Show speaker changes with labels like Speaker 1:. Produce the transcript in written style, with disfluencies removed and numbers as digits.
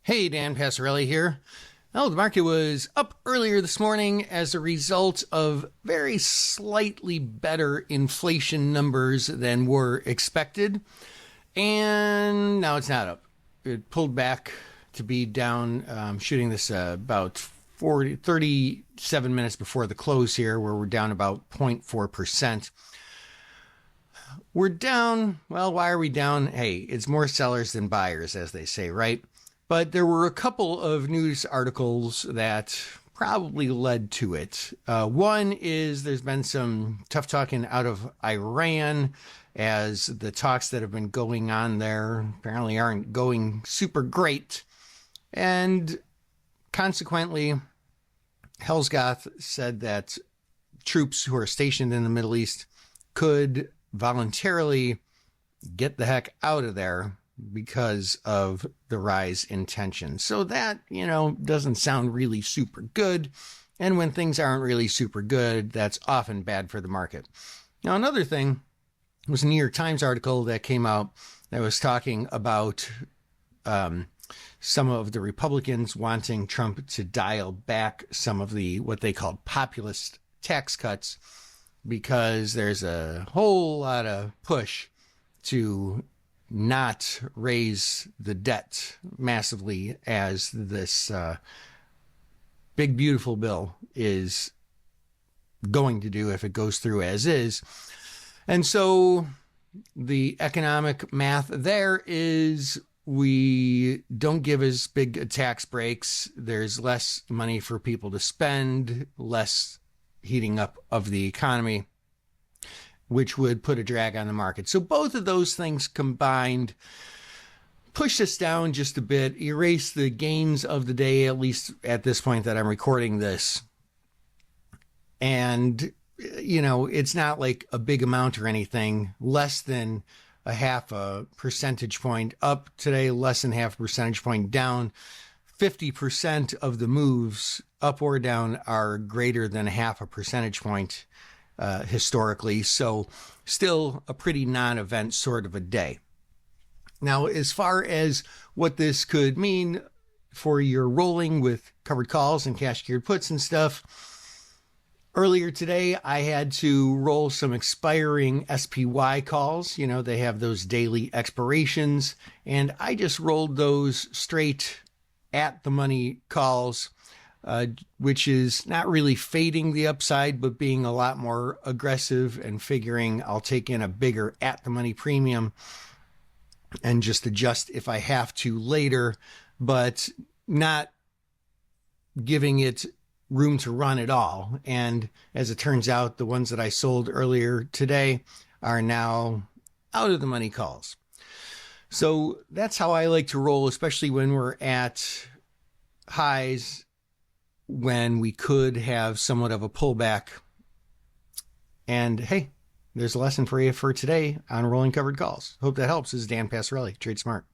Speaker 1: Hey, Dan Passarelli here. Well, the market was up earlier this morning as a result of very slightly better inflation numbers than were expected. And now it's not up. It pulled back to be down, shooting this about 37 minutes before the close here, where we're down about 0.4%. We're down. Well, why are we down? Hey, it's more sellers than buyers, as they say, right? But there were a couple of news articles that probably led to it. One is there's been some tough talking out of Iran, as the talks that have been going on there apparently aren't going super great. And consequently, Hellsgoth said that troops who are stationed in the Middle East could voluntarily get the heck out of there because of the rise in tension. So that, doesn't sound really super good. And when things aren't really super good, that's often bad for the market. Now, another thing was a New York Times article that came out that was talking about some of the Republicans wanting Trump to dial back some of the what they called populist tax cuts, because there's a whole lot of push to not raise the debt massively, as this big, beautiful bill is going to do if it goes through as is. And so the economic math there is we don't give as big tax breaks. There's less money for people to spend, less heating up of the economy, which would put a drag on the market. So both of those things combined push us down just a bit, erase the gains of the day, at least at this point that I'm recording this. And, it's not like a big amount or anything, less than a half a percentage point up today, less than half a percentage point down. 50% of the moves up or down are greater than half a percentage point historically. So still a pretty non-event sort of a day. Now, as far as what this could mean for your rolling with covered calls and cash geared puts and stuff, earlier today, I had to roll some expiring SPY calls. They have those daily expirations, and I just rolled those straight at the money calls, which is not really fading the upside, but being a lot more aggressive and figuring I'll take in a bigger at the money premium and just adjust if I have to later, but not giving it room to run at all. And as it turns out, the ones that I sold earlier today are now out of the money calls. So that's how I like to roll, especially when we're at highs, when we could have somewhat of a pullback. And hey, there's a lesson for you for today on rolling covered calls. Hope that helps. This is Dan Passarelli, Trade Smart.